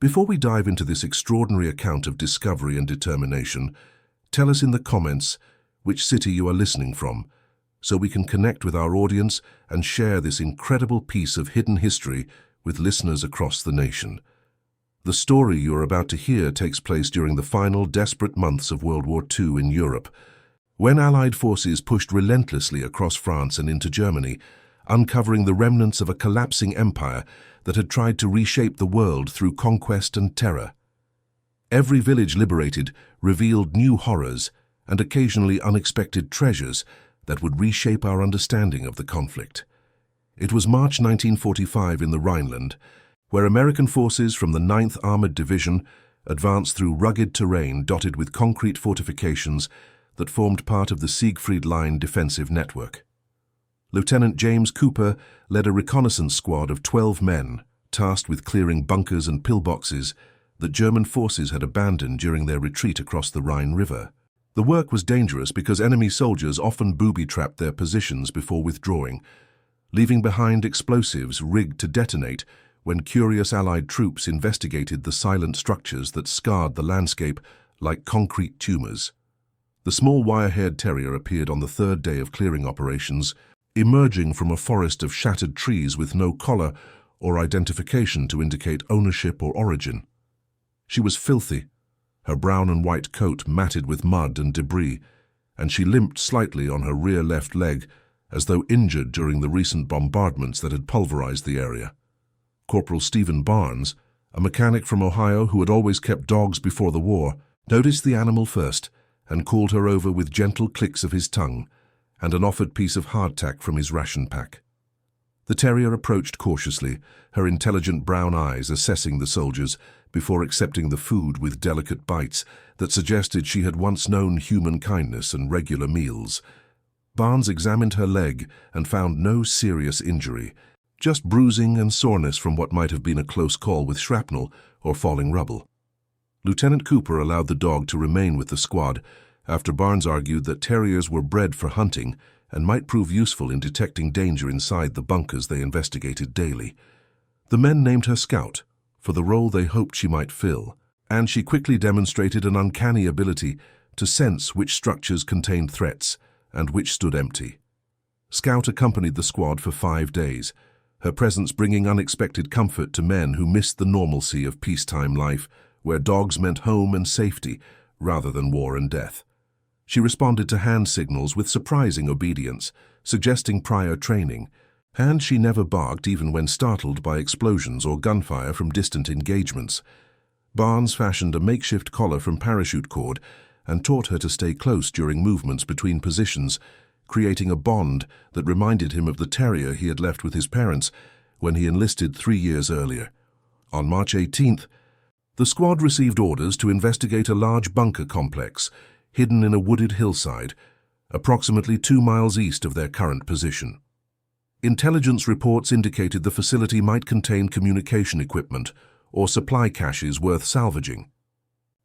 Before we dive into this extraordinary account of discovery and determination, tell us in the comments which city you are listening from, so we can connect with our audience and share this incredible piece of hidden history with listeners across the nation. The story you are about to hear takes place during the final desperate months of World War II in Europe, when Allied forces pushed relentlessly across France and into Germany, uncovering the remnants of a collapsing empire that had tried to reshape the world through conquest and terror. Every village liberated revealed new horrors and occasionally unexpected treasures that would reshape our understanding of the conflict. It was March 1945 in the Rhineland, where American forces from the 9th Armored Division advanced through rugged terrain dotted with concrete fortifications that formed part of the Siegfried Line defensive network. Lieutenant James Cooper led a reconnaissance squad of 12 men, tasked with clearing bunkers and pillboxes that German forces had abandoned during their retreat across the Rhine River. The work was dangerous because enemy soldiers often booby-trapped their positions before withdrawing, leaving behind explosives rigged to detonate when curious Allied troops investigated the silent structures that scarred the landscape like concrete tumors. The small wire-haired terrier appeared on the third day of clearing operations, emerging from a forest of shattered trees with no collar or identification to indicate ownership or origin. She was filthy, her brown and white coat matted with mud and debris, and she limped slightly on her rear left leg as though injured during the recent bombardments that had pulverized the area. Corporal Stephen Barnes, a mechanic from Ohio who had always kept dogs before the war, noticed the animal first and called her over with gentle clicks of his tongue and an offered piece of hardtack from his ration pack. The terrier approached cautiously, her intelligent brown eyes assessing the soldiers before accepting the food with delicate bites that suggested she had once known human kindness and regular meals. Barnes examined her leg and found no serious injury, just bruising and soreness from what might have been a close call with shrapnel or falling rubble. Lieutenant Cooper allowed the dog to remain with the squad after Barnes argued that terriers were bred for hunting and might prove useful in detecting danger inside the bunkers they investigated daily. The men named her Scout for the role they hoped she might fill, and she quickly demonstrated an uncanny ability to sense which structures contained threats and which stood empty. Scout accompanied the squad for 5 days, her presence bringing unexpected comfort to men who missed the normalcy of peacetime life, where dogs meant home and safety rather than war and death. She responded to hand signals with surprising obedience, suggesting prior training, and she never barked even when startled by explosions or gunfire from distant engagements. Barnes fashioned a makeshift collar from parachute cord and taught her to stay close during movements between positions, creating a bond that reminded him of the terrier he had left with his parents when he enlisted 3 years earlier. On March 18th, the squad received orders to investigate a large bunker complex hidden in a wooded hillside, approximately 2 miles east of their current position. Intelligence reports indicated the facility might contain communication equipment or supply caches worth salvaging,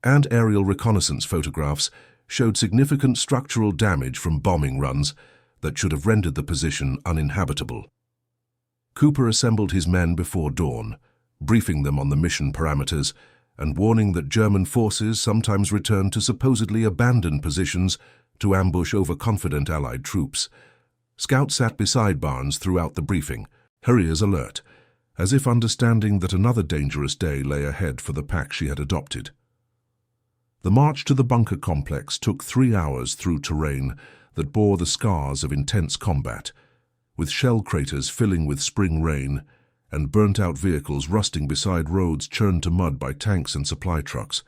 and aerial reconnaissance photographs showed significant structural damage from bombing runs that should have rendered the position uninhabitable. Cooper assembled his men before dawn, briefing them on the mission parameters and warning that German forces sometimes returned to supposedly abandoned positions to ambush overconfident Allied troops. Scout sat beside Barnes throughout the briefing, her ears alert, as if understanding that another dangerous day lay ahead for the pack she had adopted. The march to the bunker complex took 3 hours through terrain that bore the scars of intense combat, with shell craters filling with spring rain and burnt-out vehicles rusting beside roads churned to mud by tanks and supply trucks.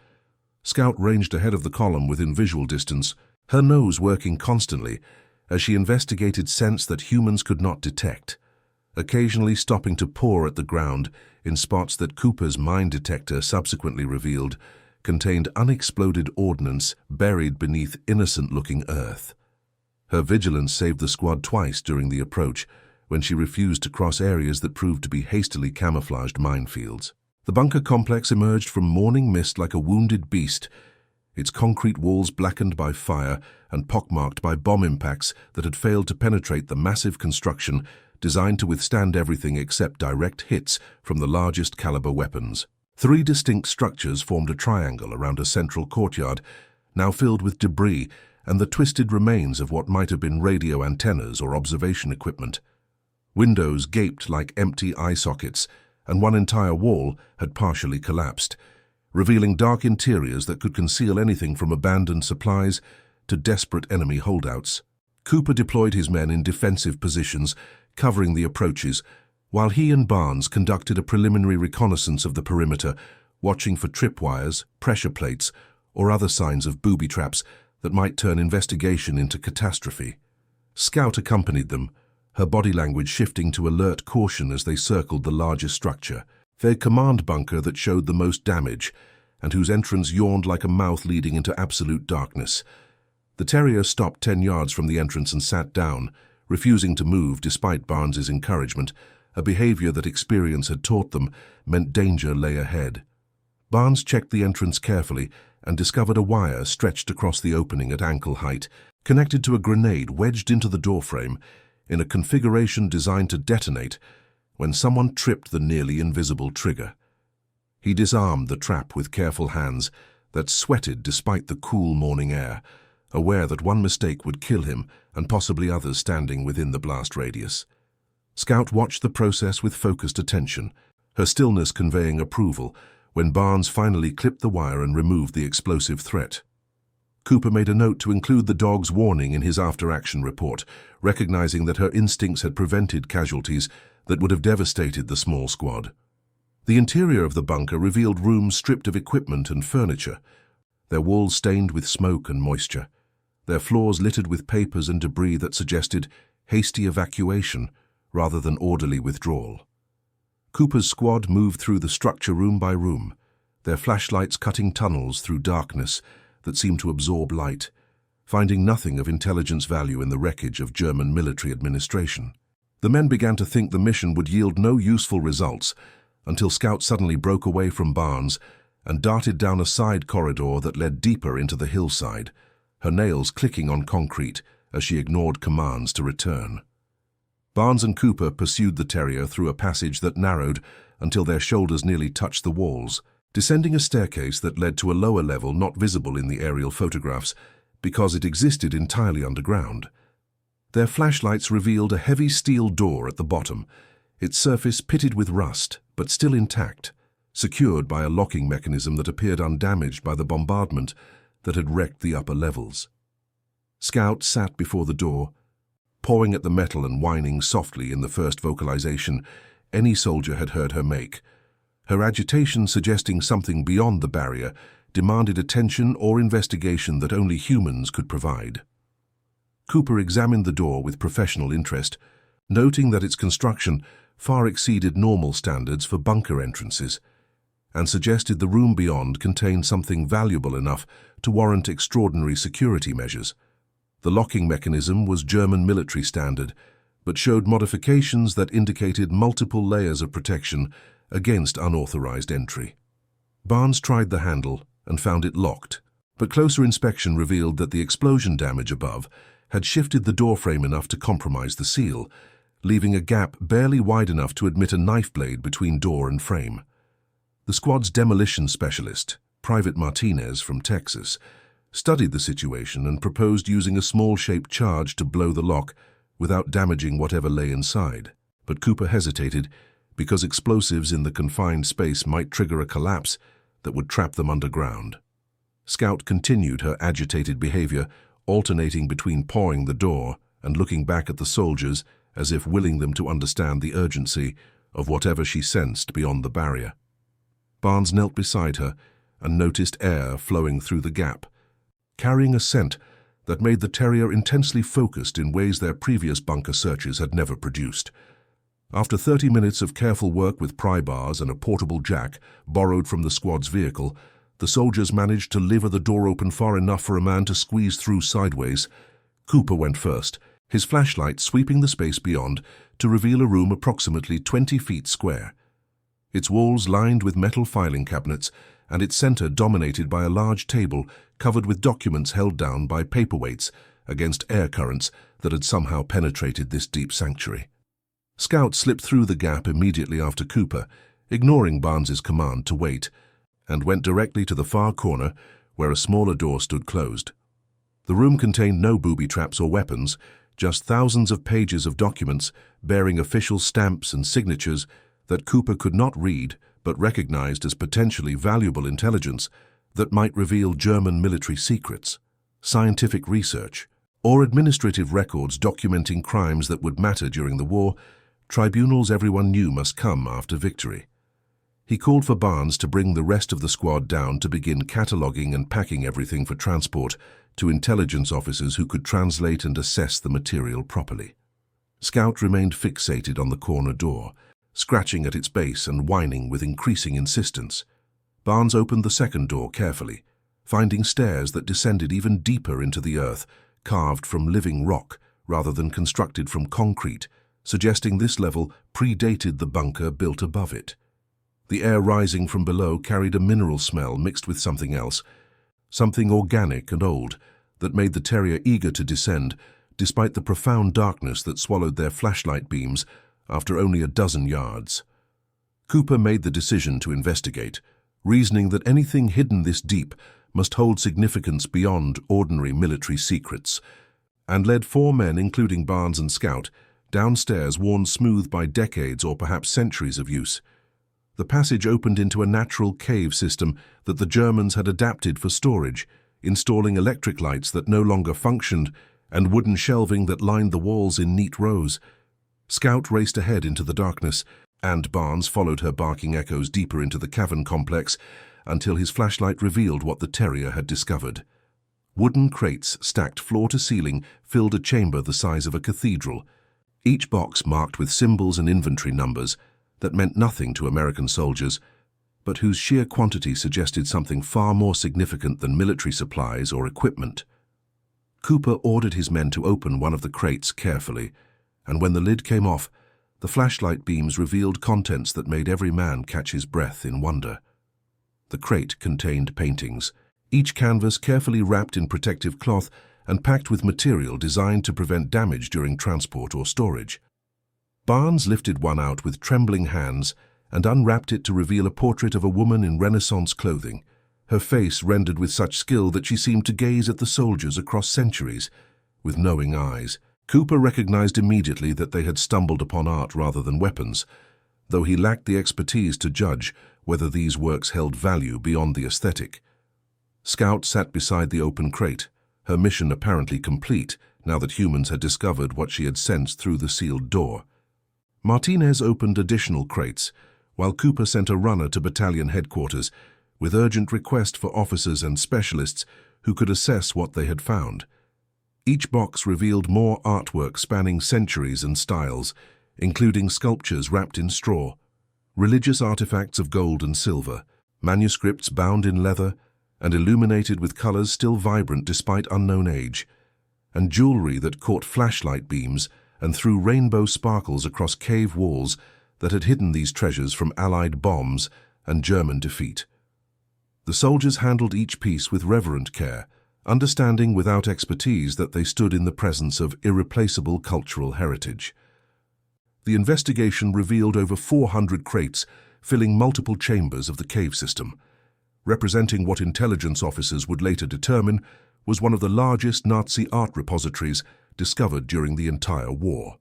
Scout ranged ahead of the column within visual distance, her nose working constantly as she investigated scents that humans could not detect, occasionally stopping to paw at the ground in spots that Cooper's mine detector subsequently revealed contained unexploded ordnance buried beneath innocent-looking earth. Her vigilance saved the squad twice during the approach, when she refused to cross areas that proved to be hastily camouflaged minefields. The bunker complex emerged from morning mist like a wounded beast, its concrete walls blackened by fire and pockmarked by bomb impacts that had failed to penetrate the massive construction designed to withstand everything except direct hits from the largest caliber weapons. Three distinct structures formed a triangle around a central courtyard, now filled with debris and the twisted remains of what might have been radio antennas or observation equipment. Windows gaped like empty eye sockets, and one entire wall had partially collapsed, revealing dark interiors that could conceal anything from abandoned supplies to desperate enemy holdouts. Cooper deployed his men in defensive positions, covering the approaches, while he and Barnes conducted a preliminary reconnaissance of the perimeter, watching for tripwires, pressure plates, or other signs of booby traps that might turn investigation into catastrophe. Scout accompanied them, her body language shifting to alert caution as they circled the larger structure. Their command bunker that showed the most damage, and whose entrance yawned like a mouth leading into absolute darkness. The Terrier stopped 10 yards from the entrance and sat down, refusing to move despite Barnes's encouragement, a behavior that experience had taught them meant danger lay ahead. Barnes checked the entrance carefully and discovered a wire stretched across the opening at ankle height, connected to a grenade wedged into the doorframe in a configuration designed to detonate when someone tripped the nearly invisible trigger. He disarmed the trap with careful hands that sweated despite the cool morning air, aware that one mistake would kill him and possibly others standing within the blast radius. Scout watched the process with focused attention, her stillness conveying approval when Barnes finally clipped the wire and removed the explosive threat. Cooper made a note to include the dog's warning in his after-action report, recognizing that her instincts had prevented casualties that would have devastated the small squad. The interior of the bunker revealed rooms stripped of equipment and furniture, their walls stained with smoke and moisture, their floors littered with papers and debris that suggested hasty evacuation rather than orderly withdrawal. Cooper's squad moved through the structure room by room, their flashlights cutting tunnels through darkness that seemed to absorb light, finding nothing of intelligence value in the wreckage of German military administration. The men began to think the mission would yield no useful results until Scout suddenly broke away from Barnes and darted down a side corridor that led deeper into the hillside, her nails clicking on concrete as she ignored commands to return. Barnes and Cooper pursued the Terrier through a passage that narrowed until their shoulders nearly touched the walls, descending a staircase that led to a lower level not visible in the aerial photographs because it existed entirely underground. Their flashlights revealed a heavy steel door at the bottom, its surface pitted with rust but still intact, secured by a locking mechanism that appeared undamaged by the bombardment that had wrecked the upper levels. Scout sat before the door, pawing at the metal and whining softly in the first vocalization any soldier had heard her make. Her agitation suggesting something beyond the barrier demanded attention or investigation that only humans could provide. Cooper examined the door with professional interest, noting that its construction far exceeded normal standards for bunker entrances, and suggested the room beyond contained something valuable enough to warrant extraordinary security measures. The locking mechanism was German military standard, but showed modifications that indicated multiple layers of protection against unauthorized entry. Barnes tried the handle and found it locked, but closer inspection revealed that the explosion damage above had shifted the doorframe enough to compromise the seal, leaving a gap barely wide enough to admit a knife blade between door and frame. The squad's demolition specialist, Private Martinez from Texas, studied the situation and proposed using a small-shaped charge to blow the lock without damaging whatever lay inside. But Cooper hesitated because explosives in the confined space might trigger a collapse that would trap them underground. Scout continued her agitated behavior, alternating between pawing the door and looking back at the soldiers as if willing them to understand the urgency of whatever she sensed beyond the barrier. Barnes knelt beside her and noticed air flowing through the gap, carrying a scent that made the Terrier intensely focused in ways their previous bunker searches had never produced. After 30 minutes of careful work with pry bars and a portable jack borrowed from the squad's vehicle, the soldiers managed to lever the door open far enough for a man to squeeze through sideways. Cooper went first, his flashlight sweeping the space beyond to reveal a room approximately 20 feet square. Its walls lined with metal filing cabinets, and its center dominated by a large table covered with documents held down by paperweights against air currents that had somehow penetrated this deep sanctuary. Scout slipped through the gap immediately after Cooper, ignoring Barnes's command to wait, and went directly to the far corner where a smaller door stood closed. The room contained no booby traps or weapons, just thousands of pages of documents bearing official stamps and signatures that Cooper could not read but recognized as potentially valuable intelligence that might reveal German military secrets, scientific research, or administrative records documenting crimes that would matter during the war, tribunals everyone knew must come after victory. He called for Barnes to bring the rest of the squad down to begin cataloguing and packing everything for transport to intelligence officers who could translate and assess the material properly. Scout remained fixated on the corner door, scratching at its base and whining with increasing insistence. Barnes opened the second door carefully, finding stairs that descended even deeper into the earth, carved from living rock rather than constructed from concrete, suggesting this level predated the bunker built above it. The air rising from below carried a mineral smell mixed with something else, something organic and old, that made the Terrier eager to descend, despite the profound darkness that swallowed their flashlight beams after only a dozen yards. Cooper made the decision to investigate, reasoning that anything hidden this deep must hold significance beyond ordinary military secrets, and led 4 men, including Barnes and Scout, downstairs worn smooth by decades or perhaps centuries of use. The passage opened into a natural cave system that the Germans had adapted for storage, installing electric lights that no longer functioned and wooden shelving that lined the walls in neat rows. Scout raced ahead into the darkness, and Barnes followed her barking echoes deeper into the cavern complex until his flashlight revealed what the Terrier had discovered. Wooden crates stacked floor to ceiling filled a chamber the size of a cathedral, each box marked with symbols and inventory numbers that meant nothing to American soldiers, but whose sheer quantity suggested something far more significant than military supplies or equipment. Cooper ordered his men to open one of the crates carefully, and when the lid came off, the flashlight beams revealed contents that made every man catch his breath in wonder. The crate contained paintings, each canvas carefully wrapped in protective cloth and packed with material designed to prevent damage during transport or storage. Barnes lifted one out with trembling hands and unwrapped it to reveal a portrait of a woman in Renaissance clothing, her face rendered with such skill that she seemed to gaze at the soldiers across centuries with knowing eyes. Cooper recognized immediately that they had stumbled upon art rather than weapons, though he lacked the expertise to judge whether these works held value beyond the aesthetic. Scout sat beside the open crate, her mission apparently complete now that humans had discovered what she had sensed through the sealed door. Martinez opened additional crates, while Cooper sent a runner to battalion headquarters with urgent request for officers and specialists who could assess what they had found. Each box revealed more artwork spanning centuries and styles, including sculptures wrapped in straw, religious artifacts of gold and silver, manuscripts bound in leather and illuminated with colors still vibrant despite unknown age, and jewelry that caught flashlight beams and threw rainbow sparkles across cave walls that had hidden these treasures from Allied bombs and German defeat. The soldiers handled each piece with reverent care, understanding without expertise that they stood in the presence of irreplaceable cultural heritage. The investigation revealed over 400 crates filling multiple chambers of the cave system, representing what intelligence officers would later determine was one of the largest Nazi art repositories discovered during the entire war.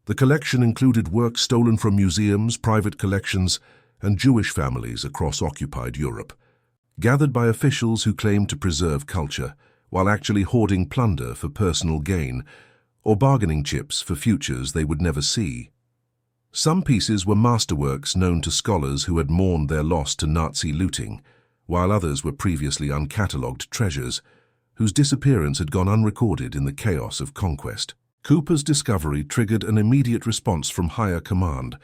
The collection included works stolen from museums, private collections, and Jewish families across occupied Europe, gathered by officials who claimed to preserve culture while actually hoarding plunder for personal gain or bargaining chips for futures they would never see. Some pieces were masterworks known to scholars who had mourned their loss to Nazi looting, while others were previously uncatalogued treasures whose disappearance had gone unrecorded in the chaos of conquest. Cooper's discovery triggered an immediate response from higher command,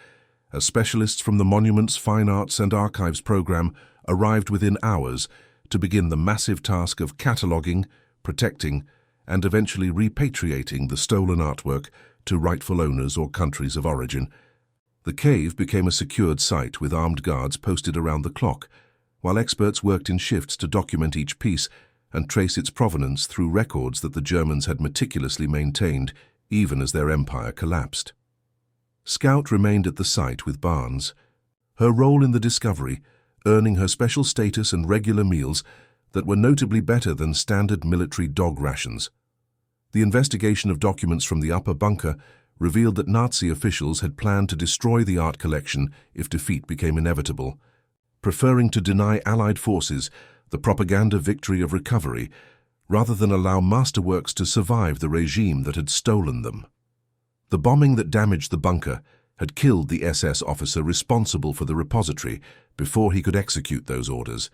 as specialists from the Monuments, Fine Arts and Archives program arrived within hours to begin the massive task of cataloguing, protecting, and eventually repatriating the stolen artwork to rightful owners or countries of origin. The cave became a secured site with armed guards posted around the clock, while experts worked in shifts to document each piece and trace its provenance through records that the Germans had meticulously maintained even as their empire collapsed. Scout remained at the site with Barnes, her role in the discovery earning her special status and regular meals that were notably better than standard military dog rations. The investigation of documents from the upper bunker revealed that Nazi officials had planned to destroy the art collection if defeat became inevitable, preferring to deny Allied forces the propaganda victory of recovery rather than allow masterworks to survive the regime that had stolen them. The bombing that damaged the bunker had killed the SS officer responsible for the repository before he could execute those orders,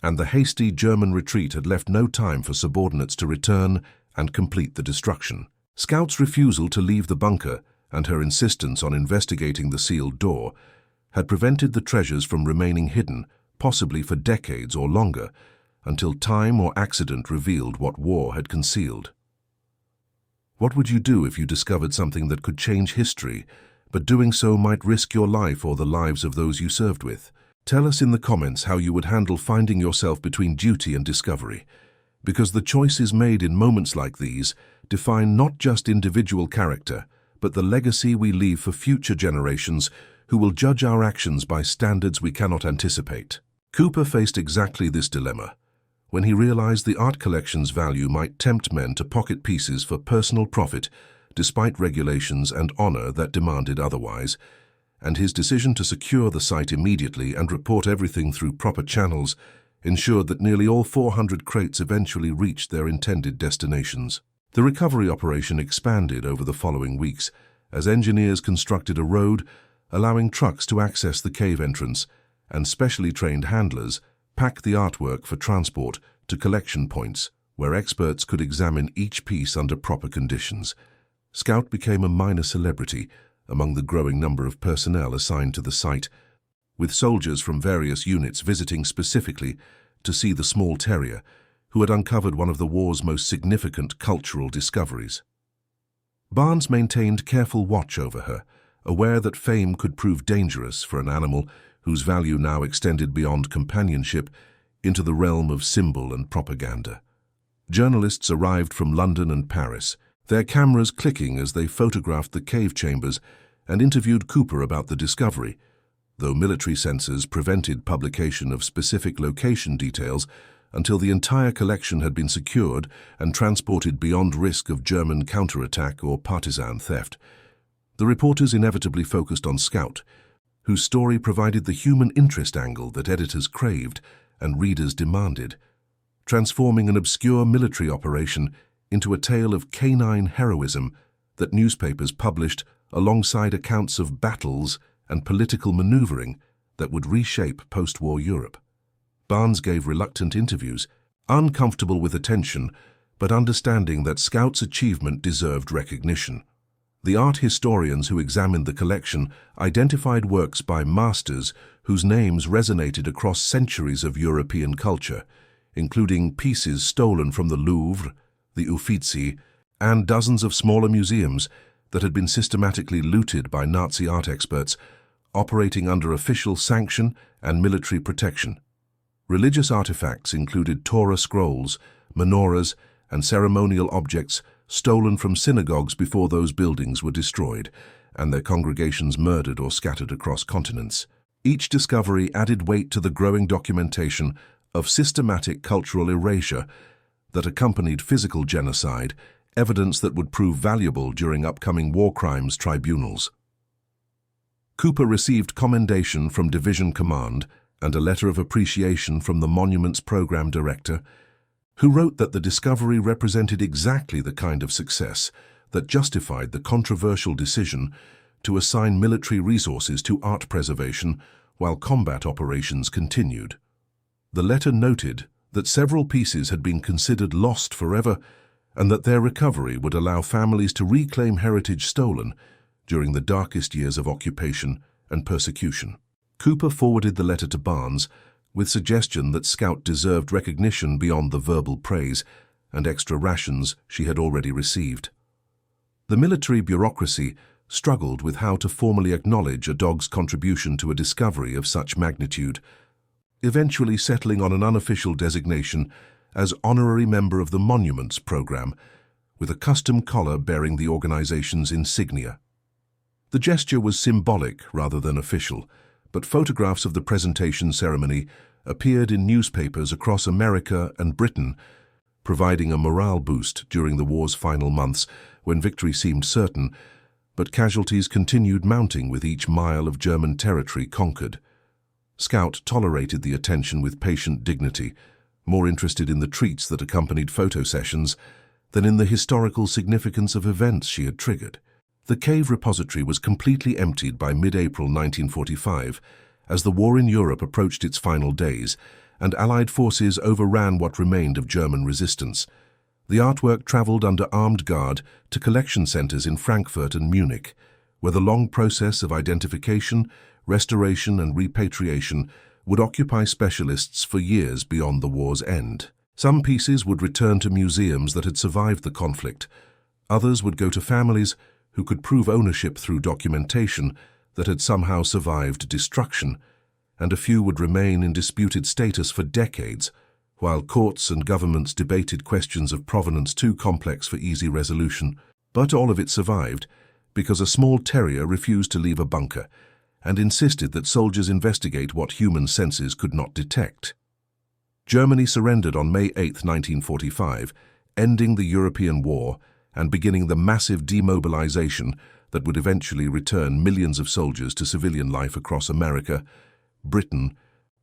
and the hasty German retreat had left no time for subordinates to return and complete the destruction. Scout's refusal to leave the bunker and her insistence on investigating the sealed door had prevented the treasures from remaining hidden, possibly for decades or longer, until time or accident revealed what war had concealed. What would you do if you discovered something that could change history, but doing so might risk your life or the lives of those you served with? Tell us in the comments how you would handle finding yourself between duty and discovery, because the choices made in moments like these define not just individual character, but the legacy we leave for future generations who will judge our actions by standards we cannot anticipate. Cooper faced exactly this dilemma when he realized the art collection's value might tempt men to pocket pieces for personal profit despite regulations and honor that demanded otherwise, and his decision to secure the site immediately and report everything through proper channels ensured that nearly all 400 crates eventually reached their intended destinations. The recovery operation expanded over the following weeks as engineers constructed a road allowing trucks to access the cave entrance, and specially trained handlers packed the artwork for transport to collection points where experts could examine each piece under proper conditions. Scout became a minor celebrity among the growing number of personnel assigned to the site, with soldiers from various units visiting specifically to see the small terrier, who had uncovered one of the war's most significant cultural discoveries. Barnes maintained careful watch over her, aware that fame could prove dangerous for an animal whose value now extended beyond companionship into the realm of symbol and propaganda. Journalists arrived from London and Paris, their cameras clicking as they photographed the cave chambers and interviewed Cooper about the discovery, though military censors prevented publication of specific location details until the entire collection had been secured and transported beyond risk of German counterattack or partisan theft. The reporters inevitably focused on Scout, whose story provided the human interest angle that editors craved and readers demanded, transforming an obscure military operation into a tale of canine heroism that newspapers published alongside accounts of battles and political maneuvering that would reshape post-war Europe. Barnes gave reluctant interviews, uncomfortable with attention, but understanding that Scout's achievement deserved recognition. The art historians who examined the collection identified works by masters whose names resonated across centuries of European culture, including pieces stolen from the Louvre, the Uffizi, and dozens of smaller museums that had been systematically looted by Nazi art experts operating under official sanction and military protection. Religious artifacts included Torah scrolls, menorahs, and ceremonial objects stolen from synagogues before those buildings were destroyed and their congregations murdered or scattered across continents. Each discovery added weight to the growing documentation of systematic cultural erasure that accompanied physical genocide, evidence that would prove valuable during upcoming war crimes tribunals. Cooper received commendation from Division Command and a letter of appreciation from the Monuments Program Director, who wrote that the discovery represented exactly the kind of success that justified the controversial decision to assign military resources to art preservation while combat operations continued. The letter noted that several pieces had been considered lost forever and that their recovery would allow families to reclaim heritage stolen during the darkest years of occupation and persecution. Cooper forwarded the letter to Barnes with suggestion that Scout deserved recognition beyond the verbal praise and extra rations she had already received. The military bureaucracy struggled with how to formally acknowledge a dog's contribution to a discovery of such magnitude, eventually settling on an unofficial designation as honorary member of the Monuments Program, with a custom collar bearing the organization's insignia. The gesture was symbolic rather than official, but photographs of the presentation ceremony appeared in newspapers across America and Britain, providing a morale boost during the war's final months when victory seemed certain, but casualties continued mounting with each mile of German territory conquered. Scout tolerated the attention with patient dignity, more interested in the treats that accompanied photo sessions than in the historical significance of events she had triggered. The cave repository was completely emptied by mid-April 1945 as the war in Europe approached its final days and Allied forces overran what remained of German resistance. The artwork traveled under armed guard to collection centers in Frankfurt and Munich, where the long process of identification, restoration and repatriation would occupy specialists for years beyond the war's end. Some pieces would return to museums that had survived the conflict. Others would go to families who could prove ownership through documentation that had somehow survived destruction, and a few would remain in disputed status for decades, while courts and governments debated questions of provenance too complex for easy resolution. But all of it survived because a small terrier refused to leave a bunker and insisted that soldiers investigate what human senses could not detect. Germany surrendered on May 8, 1945, ending the European War and beginning the massive demobilization that would eventually return millions of soldiers to civilian life across America, Britain,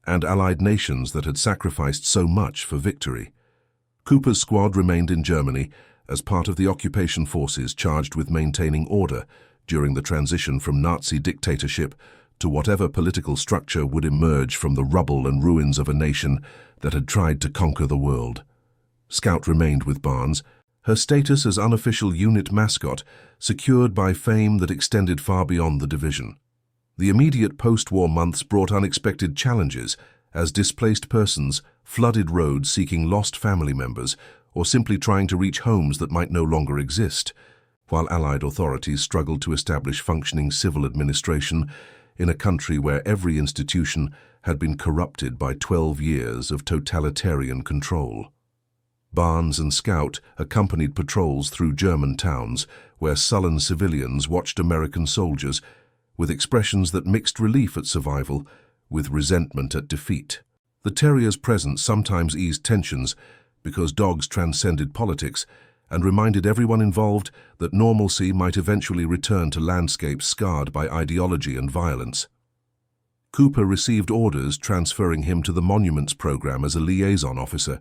and Allied nations that had sacrificed so much for victory. Cooper's squad remained in Germany as part of the occupation forces charged with maintaining order during the transition from Nazi dictatorship to whatever political structure would emerge from the rubble and ruins of a nation that had tried to conquer the world. Scout remained with Barnes, her status as unofficial unit mascot secured by fame that extended far beyond the division. The immediate post-war months brought unexpected challenges as displaced persons flooded roads seeking lost family members or simply trying to reach homes that might no longer exist, while Allied authorities struggled to establish functioning civil administration in a country where every institution had been corrupted by 12 years of totalitarian control. Barnes and Scout accompanied patrols through German towns where sullen civilians watched American soldiers with expressions that mixed relief at survival with resentment at defeat. The Terrier's presence sometimes eased tensions because dogs transcended politics and reminded everyone involved that normalcy might eventually return to landscapes scarred by ideology and violence. Cooper received orders transferring him to the Monuments Program as a liaison officer,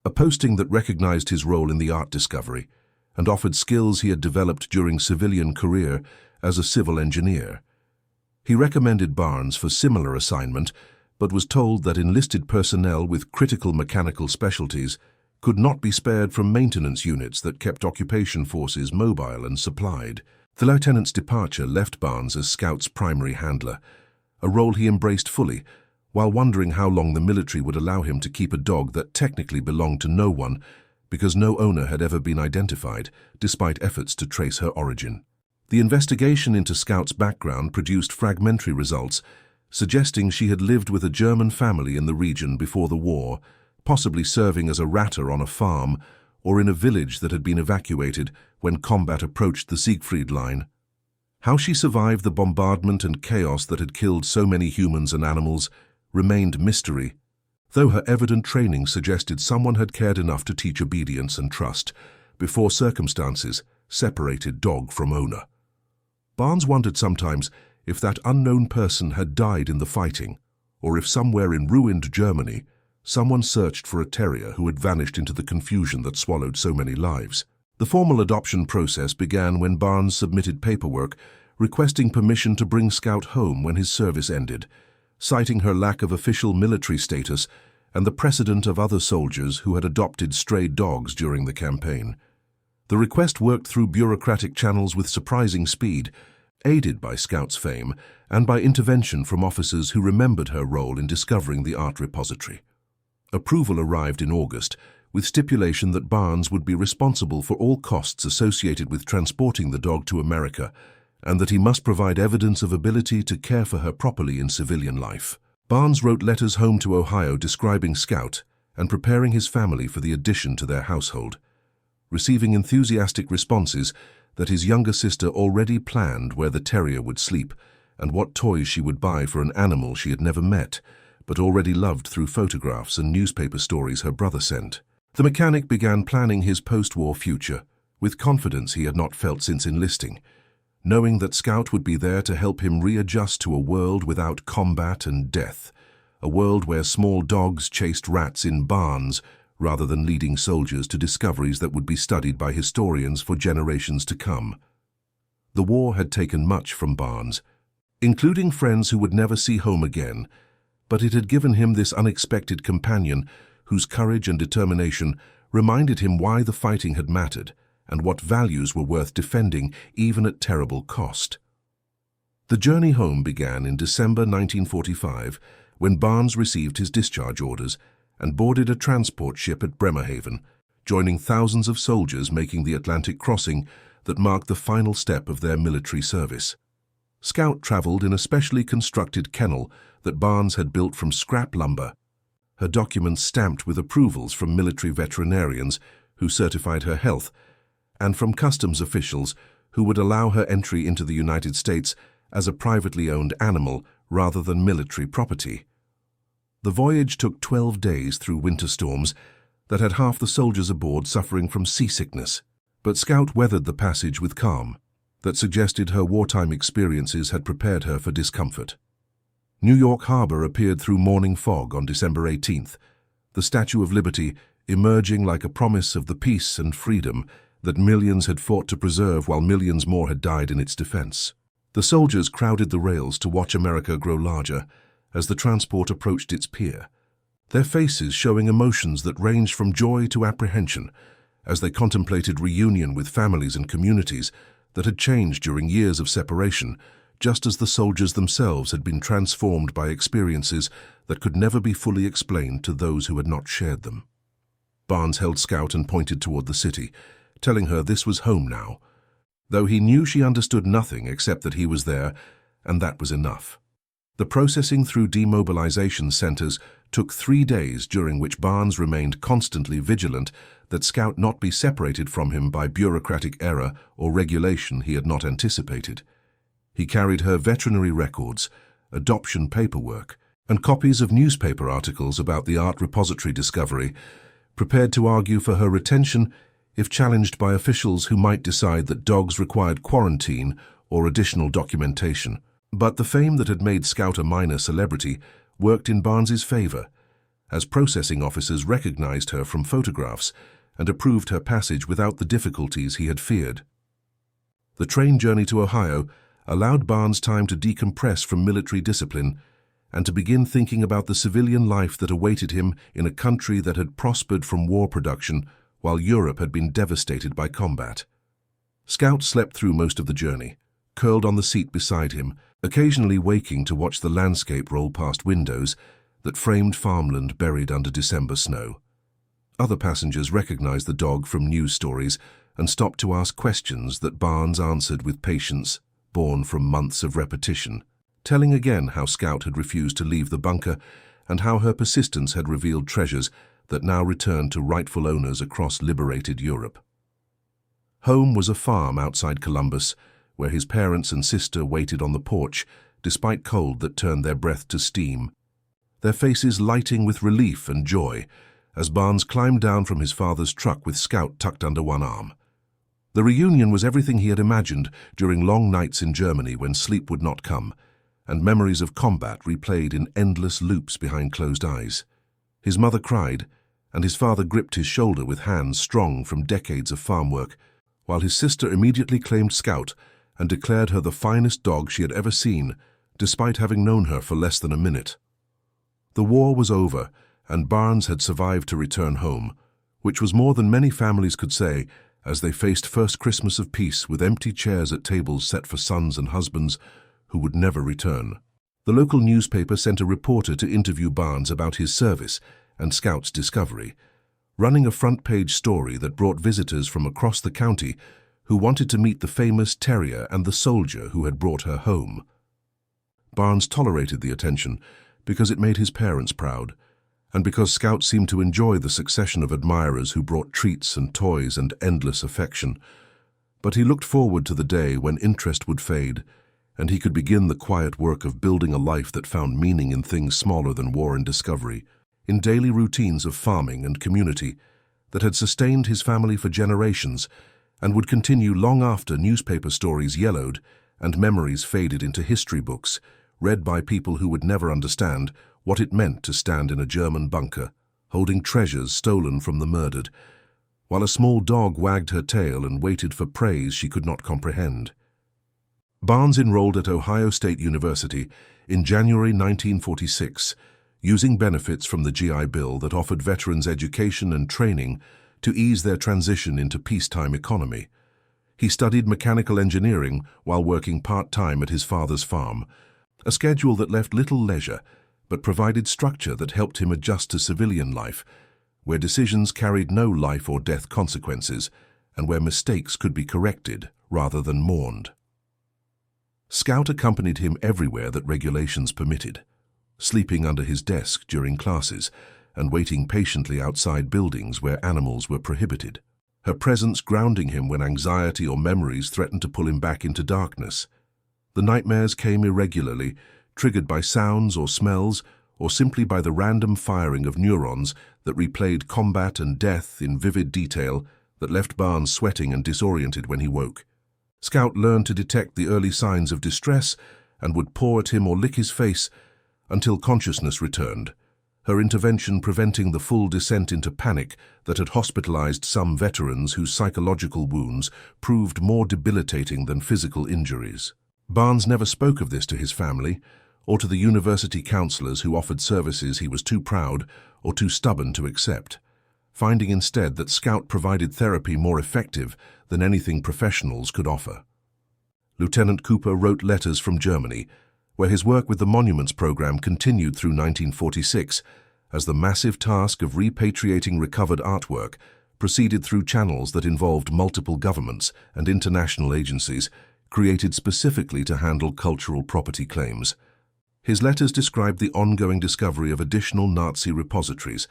a posting that recognized his role in the art discovery and offered skills he had developed during civilian career as a civil engineer. He recommended Barnes for similar assignment, but was told that enlisted personnel with critical mechanical specialties could not be spared from maintenance units that kept occupation forces mobile and supplied. The lieutenant's departure left Barnes as Scout's primary handler, a role he embraced fully, while wondering how long the military would allow him to keep a dog that technically belonged to no one because no owner had ever been identified, despite efforts to trace her origin. The investigation into Scout's background produced fragmentary results, suggesting she had lived with a German family in the region before the war, possibly serving as a ratter on a farm or in a village that had been evacuated when combat approached the Siegfried Line. How she survived the bombardment and chaos that had killed so many humans and animals remained mystery, though her evident training suggested someone had cared enough to teach obedience and trust before circumstances separated dog from owner. Barnes wondered sometimes if that unknown person had died in the fighting, or if somewhere in ruined Germany, someone searched for a terrier who had vanished into the confusion that swallowed so many lives. The formal adoption process began when Barnes submitted paperwork requesting permission to bring Scout home when his service ended, citing her lack of official military status and the precedent of other soldiers who had adopted stray dogs during the campaign. The request worked through bureaucratic channels with surprising speed, aided by Scout's fame and by intervention from officers who remembered her role in discovering the art repository. Approval arrived in August, with stipulation that Barnes would be responsible for all costs associated with transporting the dog to America, and that he must provide evidence of ability to care for her properly in civilian life. Barnes wrote letters home to Ohio describing Scout and preparing his family for the addition to their household, receiving enthusiastic responses that his younger sister already planned where the terrier would sleep and what toys she would buy for an animal she had never met, but already loved through photographs and newspaper stories her brother sent. The mechanic began planning his post-war future, with confidence he had not felt since enlisting, knowing that Scout would be there to help him readjust to a world without combat and death, a world where small dogs chased rats in barns rather than leading soldiers to discoveries that would be studied by historians for generations to come. The war had taken much from Barnes, including friends who would never see home again, but it had given him this unexpected companion whose courage and determination reminded him why the fighting had mattered and what values were worth defending even at terrible cost. The journey home began in December 1945 when Barnes received his discharge orders and boarded a transport ship at Bremerhaven, joining thousands of soldiers making the Atlantic crossing that marked the final step of their military service. Scout traveled in a specially constructed kennel that Barnes had built from scrap lumber, her documents stamped with approvals from military veterinarians who certified her health, and from customs officials who would allow her entry into the United States as a privately owned animal rather than military property. The voyage took 12 days through winter storms that had half the soldiers aboard suffering from seasickness, but Scout weathered the passage with calm that suggested her wartime experiences had prepared her for discomfort. New York Harbor appeared through morning fog on December 18th, the Statue of Liberty emerging like a promise of the peace and freedom that millions had fought to preserve while millions more had died in its defense. The soldiers crowded the rails to watch America grow larger as the transport approached its pier, their faces showing emotions that ranged from joy to apprehension as they contemplated reunion with families and communities that had changed during years of separation, just as the soldiers themselves had been transformed by experiences that could never be fully explained to those who had not shared them. Barnes held Scout and pointed toward the city, telling her this was home now, though he knew she understood nothing except that he was there, and that was enough. The processing through demobilization centers took 3 days, during which Barnes remained constantly vigilant that Scout not be separated from him by bureaucratic error or regulation he had not anticipated. He carried her veterinary records, adoption paperwork, and copies of newspaper articles about the art repository discovery, prepared to argue for her retention if challenged by officials who might decide that dogs required quarantine or additional documentation. But the fame that had made Scout a minor celebrity worked in Barnes's favor, as processing officers recognized her from photographs and approved her passage without the difficulties he had feared. The train journey to Ohio allowed Barnes time to decompress from military discipline and to begin thinking about the civilian life that awaited him in a country that had prospered from war production while Europe had been devastated by combat. Scout slept through most of the journey, curled on the seat beside him, occasionally waking to watch the landscape roll past windows that framed farmland buried under December snow. Other passengers recognized the dog from news stories and stopped to ask questions that Barnes answered with patience, born from months of repetition, telling again how Scout had refused to leave the bunker and how her persistence had revealed treasures that now returned to rightful owners across liberated Europe. Home was a farm outside Columbus, where his parents and sister waited on the porch, despite cold that turned their breath to steam, their faces lighting with relief and joy as Barnes climbed down from his father's truck with Scout tucked under one arm. The reunion was everything he had imagined during long nights in Germany when sleep would not come, and memories of combat replayed in endless loops behind closed eyes. His mother cried, and his father gripped his shoulder with hands strong from decades of farm work, while his sister immediately claimed Scout and declared her the finest dog she had ever seen, despite having known her for less than a minute. The war was over, and Barnes had survived to return home, which was more than many families could say as they faced first Christmas of peace with empty chairs at tables set for sons and husbands who would never return. The local newspaper sent a reporter to interview Barnes about his service and Scout's discovery, running a front-page story that brought visitors from across the county who wanted to meet the famous Terrier and the soldier who had brought her home. Barnes tolerated the attention because it made his parents proud, and because Scout seemed to enjoy the succession of admirers who brought treats and toys and endless affection. But he looked forward to the day when interest would fade, and he could begin the quiet work of building a life that found meaning in things smaller than war and discovery, in daily routines of farming and community that had sustained his family for generations and would continue long after newspaper stories yellowed and memories faded into history books, read by people who would never understand what it meant to stand in a German bunker, holding treasures stolen from the murdered, while a small dog wagged her tail and waited for praise she could not comprehend. Barnes enrolled at Ohio State University in January 1946, using benefits from the GI Bill that offered veterans education and training to ease their transition into peacetime economy. He studied mechanical engineering while working part-time at his father's farm, a schedule that left little leisure but provided structure that helped him adjust to civilian life, where decisions carried no life or death consequences and where mistakes could be corrected rather than mourned. Scout accompanied him everywhere that regulations permitted, sleeping under his desk during classes and waiting patiently outside buildings where animals were prohibited, her presence grounding him when anxiety or memories threatened to pull him back into darkness. The nightmares came irregularly, triggered by sounds or smells, or simply by the random firing of neurons that replayed combat and death in vivid detail that left Barnes sweating and disoriented when he woke. Scout learned to detect the early signs of distress and would paw at him or lick his face until consciousness returned, her intervention preventing the full descent into panic that had hospitalized some veterans whose psychological wounds proved more debilitating than physical injuries. Barnes never spoke of this to his family or to the university counselors who offered services he was too proud or too stubborn to accept, finding instead that Scout provided therapy more effective than anything professionals could offer. Lieutenant Cooper wrote letters from Germany, where his work with the Monuments Program continued through 1946, as the massive task of repatriating recovered artwork proceeded through channels that involved multiple governments and international agencies, created specifically to handle cultural property claims. His letters described the ongoing discovery of additional Nazi repositories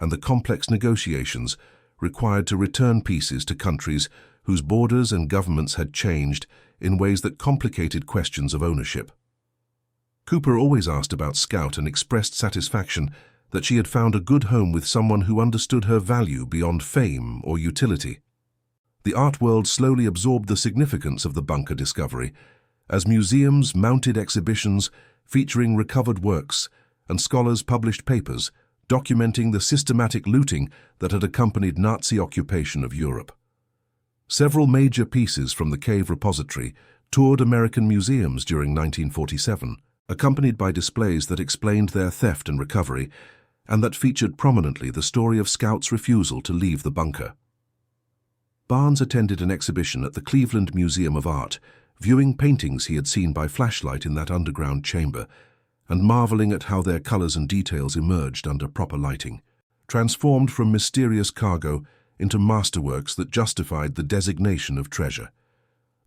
and the complex negotiations required to return pieces to countries whose borders and governments had changed in ways that complicated questions of ownership. Cooper always asked about Scout and expressed satisfaction that she had found a good home with someone who understood her value beyond fame or utility. The art world slowly absorbed the significance of the bunker discovery, as museums mounted exhibitions featuring recovered works, and scholars published papers documenting the systematic looting that had accompanied Nazi occupation of Europe. Several major pieces from the cave repository toured American museums during 1947, accompanied by displays that explained their theft and recovery, and that featured prominently the story of Scout's refusal to leave the bunker. Barnes attended an exhibition at the Cleveland Museum of Art, viewing paintings he had seen by flashlight in that underground chamber, and marveling at how their colors and details emerged under proper lighting, transformed from mysterious cargo into masterworks that justified the designation of treasure.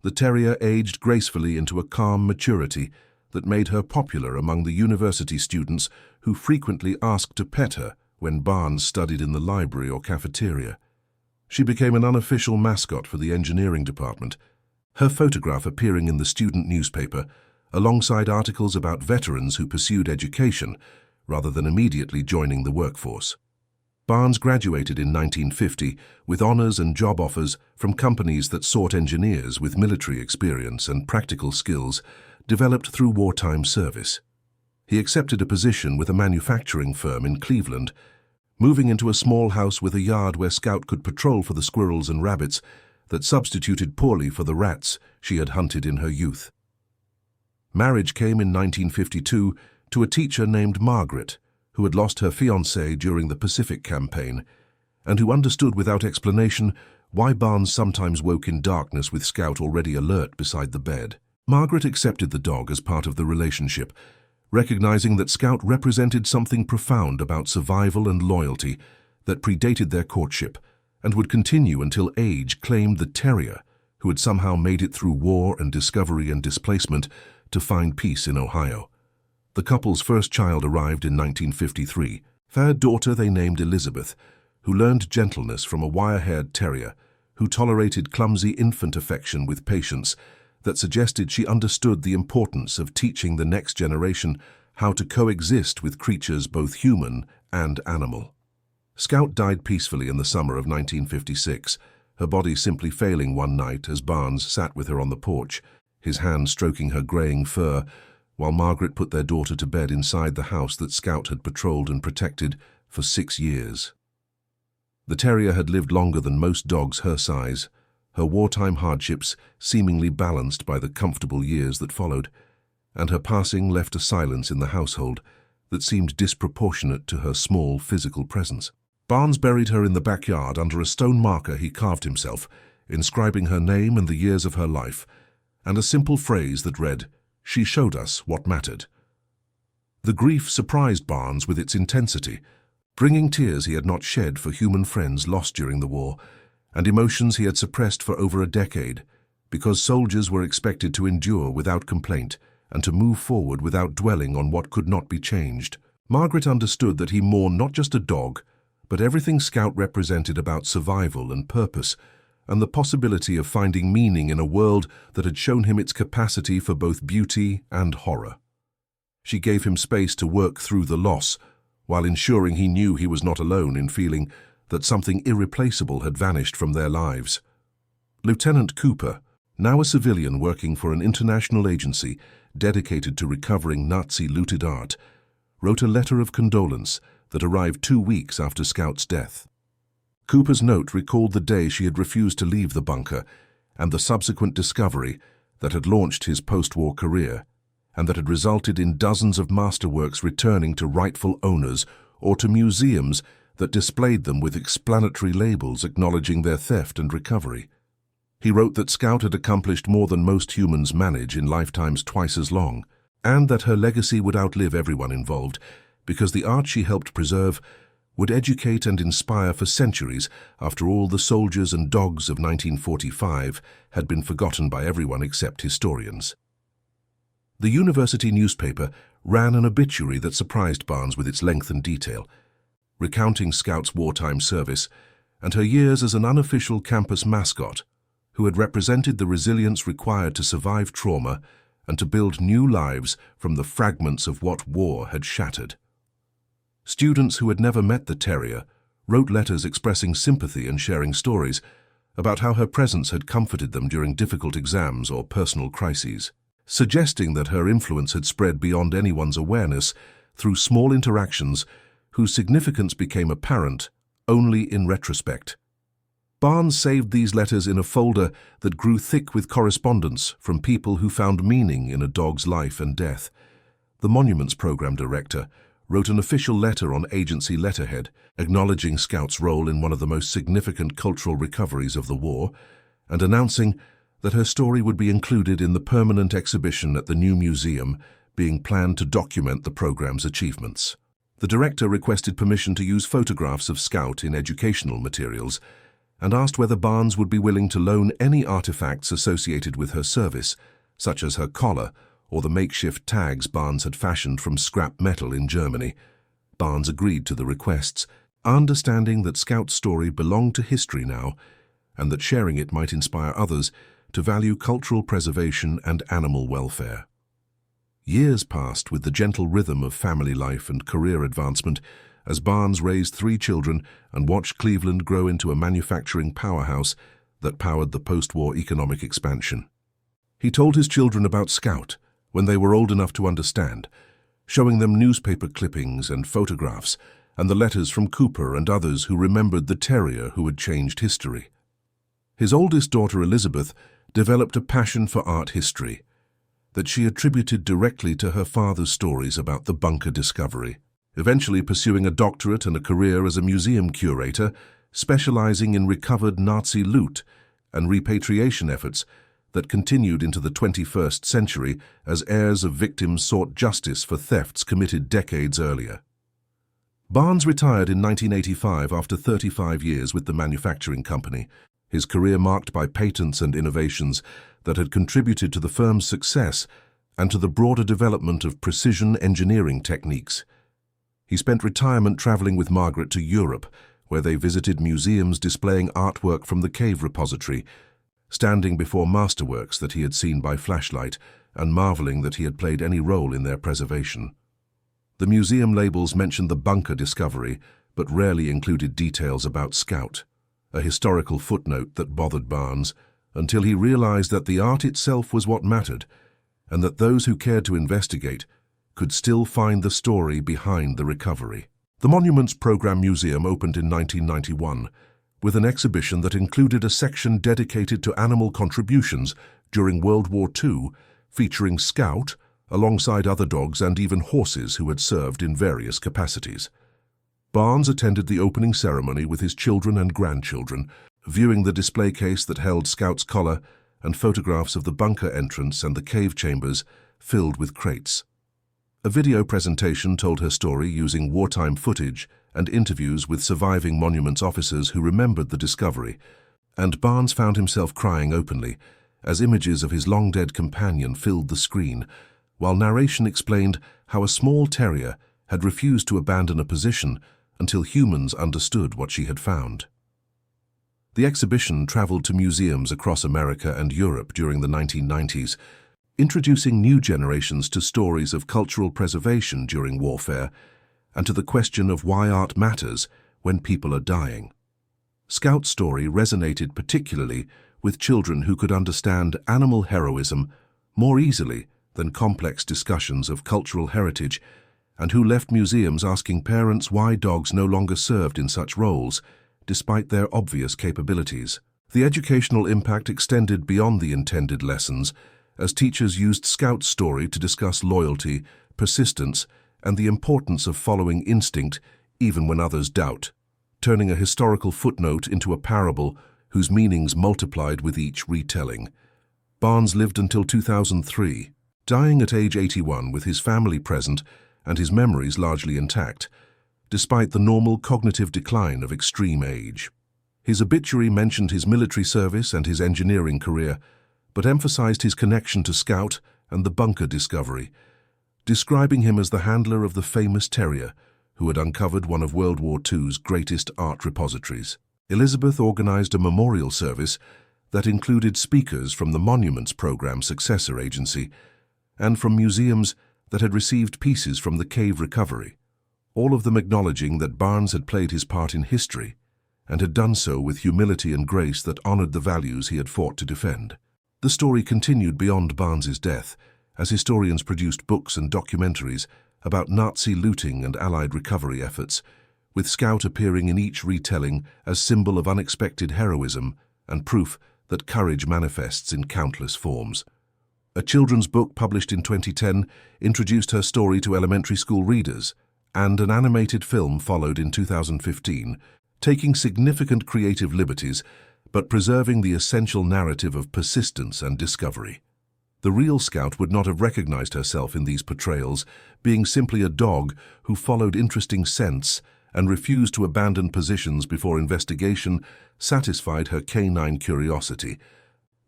The Terrier aged gracefully into a calm maturity that made her popular among the university students who frequently asked to pet her when Barnes studied in the library or cafeteria. She became an unofficial mascot for the engineering department, her photograph appearing in the student newspaper alongside articles about veterans who pursued education rather than immediately joining the workforce. Barnes graduated in 1950 with honors and job offers from companies that sought engineers with military experience and practical skills developed through wartime service. He accepted a position with a manufacturing firm in Cleveland, moving into a small house with a yard where Scout could patrol for the squirrels and rabbits that substituted poorly for the rats she had hunted in her youth. Marriage came in 1952 to a teacher named Margaret, who had lost her fiancé during the Pacific Campaign, and who understood without explanation why Barnes sometimes woke in darkness with Scout already alert beside the bed. Margaret accepted the dog as part of the relationship, recognizing that Scout represented something profound about survival and loyalty that predated their courtship and would continue until age claimed the Terrier, who had somehow made it through war and discovery and displacement to find peace in Ohio. The couple's first child arrived in 1953, their daughter they named Elizabeth, who learned gentleness from a wire-haired terrier who tolerated clumsy infant affection with patience that suggested she understood the importance of teaching the next generation how to coexist with creatures both human and animal. Scout died peacefully in the summer of 1956, her body simply failing one night as Barnes sat with her on the porch, his hand stroking her graying fur, while Margaret put their daughter to bed inside the house that Scout had patrolled and protected for 6 years. The terrier had lived longer than most dogs her size, her wartime hardships seemingly balanced by the comfortable years that followed, and her passing left a silence in the household that seemed disproportionate to her small physical presence. Barnes buried her in the backyard under a stone marker he carved himself, inscribing her name and the years of her life, and a simple phrase that read, "She showed us what mattered." The grief surprised Barnes with its intensity, bringing tears he had not shed for human friends lost during the war, and emotions he had suppressed for over a decade, because soldiers were expected to endure without complaint and to move forward without dwelling on what could not be changed. Margaret understood that he mourned not just a dog, but everything Scout represented about survival and purpose, and the possibility of finding meaning in a world that had shown him its capacity for both beauty and horror. She gave him space to work through the loss, while ensuring he knew he was not alone in feeling that something irreplaceable had vanished from their lives. Lieutenant Cooper, now a civilian working for an international agency dedicated to recovering Nazi-looted art, wrote a letter of condolence that arrived 2 weeks after Scout's death. Cooper's note recalled the day she had refused to leave the bunker and the subsequent discovery that had launched his post-war career and that had resulted in dozens of masterworks returning to rightful owners or to museums that displayed them with explanatory labels acknowledging their theft and recovery. He wrote that Scout had accomplished more than most humans manage in lifetimes twice as long, and that her legacy would outlive everyone involved, because the art she helped preserve would educate and inspire for centuries after all the soldiers and dogs of 1945 had been forgotten by everyone except historians. The university newspaper ran an obituary that surprised Barnes with its length and detail, recounting Scout's wartime service and her years as an unofficial campus mascot who had represented the resilience required to survive trauma and to build new lives from the fragments of what war had shattered. Students who had never met the terrier wrote letters expressing sympathy and sharing stories about how her presence had comforted them during difficult exams or personal crises, suggesting that her influence had spread beyond anyone's awareness through small interactions whose significance became apparent only in retrospect. Barnes saved these letters in a folder that grew thick with correspondence from people who found meaning in a dog's life and death. The Monuments Program Director wrote an official letter on agency letterhead, acknowledging Scout's role in one of the most significant cultural recoveries of the war, and announcing that her story would be included in the permanent exhibition at the new museum being planned to document the program's achievements. The director requested permission to use photographs of Scout in educational materials and asked whether Barnes would be willing to loan any artifacts associated with her service, such as her collar or the makeshift tags Barnes had fashioned from scrap metal in Germany. Barnes agreed to the requests, understanding that Scout's story belonged to history now, and that sharing it might inspire others to value cultural preservation and animal welfare. Years passed with the gentle rhythm of family life and career advancement as Barnes raised 3 children and watched Cleveland grow into a manufacturing powerhouse that powered the post-war economic expansion. He told his children about Scout when they were old enough to understand, showing them newspaper clippings and photographs and the letters from Cooper and others who remembered the terrier who had changed history. His oldest daughter, Elizabeth, developed a passion for art history that she attributed directly to her father's stories about the bunker discovery, eventually pursuing a doctorate and a career as a museum curator, specializing in recovered Nazi loot and repatriation efforts that continued into the 21st century as heirs of victims sought justice for thefts committed decades earlier. Barnes retired in 1985 after 35 years with the manufacturing company, his career marked by patents and innovations that had contributed to the firm's success and to the broader development of precision engineering techniques. He spent retirement traveling with Margaret to Europe, where they visited museums displaying artwork from the cave repository standing before masterworks that he had seen by flashlight and marveling that he had played any role in their preservation. The museum labels mentioned the bunker discovery, but rarely included details about Scout, a historical footnote that bothered Barnes, until he realized that the art itself was what mattered, and that those who cared to investigate could still find the story behind the recovery. The Monuments Program Museum opened in 1991, with an exhibition that included a section dedicated to animal contributions during World War II, featuring Scout, alongside other dogs and even horses who had served in various capacities. Barnes attended the opening ceremony with his children and grandchildren, viewing the display case that held Scout's collar and photographs of the bunker entrance and the cave chambers filled with crates. A video presentation told her story using wartime footage and interviews with surviving monuments officers who remembered the discovery, and Barnes found himself crying openly as images of his long-dead companion filled the screen, while narration explained how a small terrier had refused to abandon a position until humans understood what she had found. The exhibition traveled to museums across America and Europe during the 1990s, introducing new generations to stories of cultural preservation during warfare and to the question of why art matters when people are dying. Scout's story resonated particularly with children who could understand animal heroism more easily than complex discussions of cultural heritage, and who left museums asking parents why dogs no longer served in such roles, despite their obvious capabilities. The educational impact extended beyond the intended lessons, as teachers used Scout's story to discuss loyalty, persistence, and the importance of following instinct even when others doubt, turning a historical footnote into a parable whose meanings multiplied with each retelling. Barnes lived until 2003, dying at age 81 with his family present and his memories largely intact, despite the normal cognitive decline of extreme age. His obituary mentioned his military service and his engineering career, but emphasized his connection to Scout and the bunker discovery, describing him as the handler of the famous Terrier, who had uncovered one of World War II's greatest art repositories. Elizabeth organized a memorial service that included speakers from the Monuments Program successor agency and from museums that had received pieces from the cave recovery, all of them acknowledging that Barnes had played his part in history and had done so with humility and grace that honored the values he had fought to defend. The story continued beyond Barnes's death, as historians produced books and documentaries about Nazi looting and Allied recovery efforts, with Scout appearing in each retelling as symbol of unexpected heroism and proof that courage manifests in countless forms. A children's book published in 2010 introduced her story to elementary school readers, and an animated film followed in 2015, taking significant creative liberties but preserving the essential narrative of persistence and discovery. The real Scout would not have recognized herself in these portrayals, being simply a dog who followed interesting scents and refused to abandon positions before investigation satisfied her canine curiosity.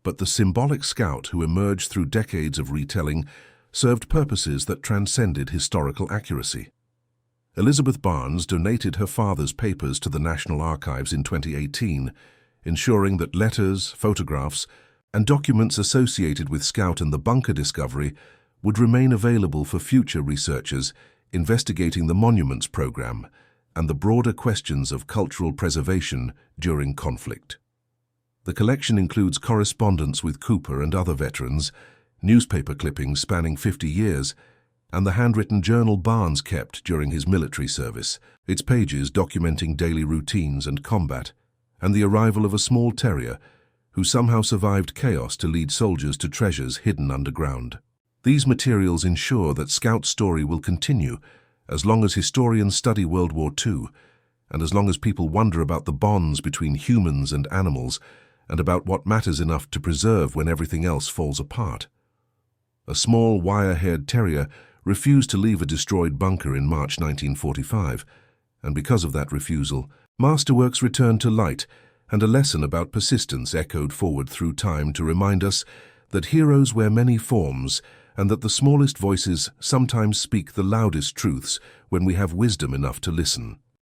But the symbolic Scout who emerged through decades of retelling served purposes that transcended historical accuracy. Elizabeth Barnes donated her father's papers to the National Archives in 2018, ensuring that letters, photographs, and documents associated with Scout and the bunker discovery would remain available for future researchers investigating the Monuments Program and the broader questions of cultural preservation during conflict. The collection includes correspondence with Cooper and other veterans, newspaper clippings spanning 50 years, and the handwritten journal Barnes kept during his military service, its pages documenting daily routines and combat, and the arrival of a small terrier who somehow survived chaos to lead soldiers to treasures hidden underground. These materials ensure that Scout's story will continue as long as historians study World War II, and as long as people wonder about the bonds between humans and animals, and about what matters enough to preserve when everything else falls apart. A small, wire-haired terrier refused to leave a destroyed bunker in March 1945, and because of that refusal, masterworks returned to light, and a lesson about persistence echoed forward through time to remind us that heroes wear many forms, and that the smallest voices sometimes speak the loudest truths when we have wisdom enough to listen.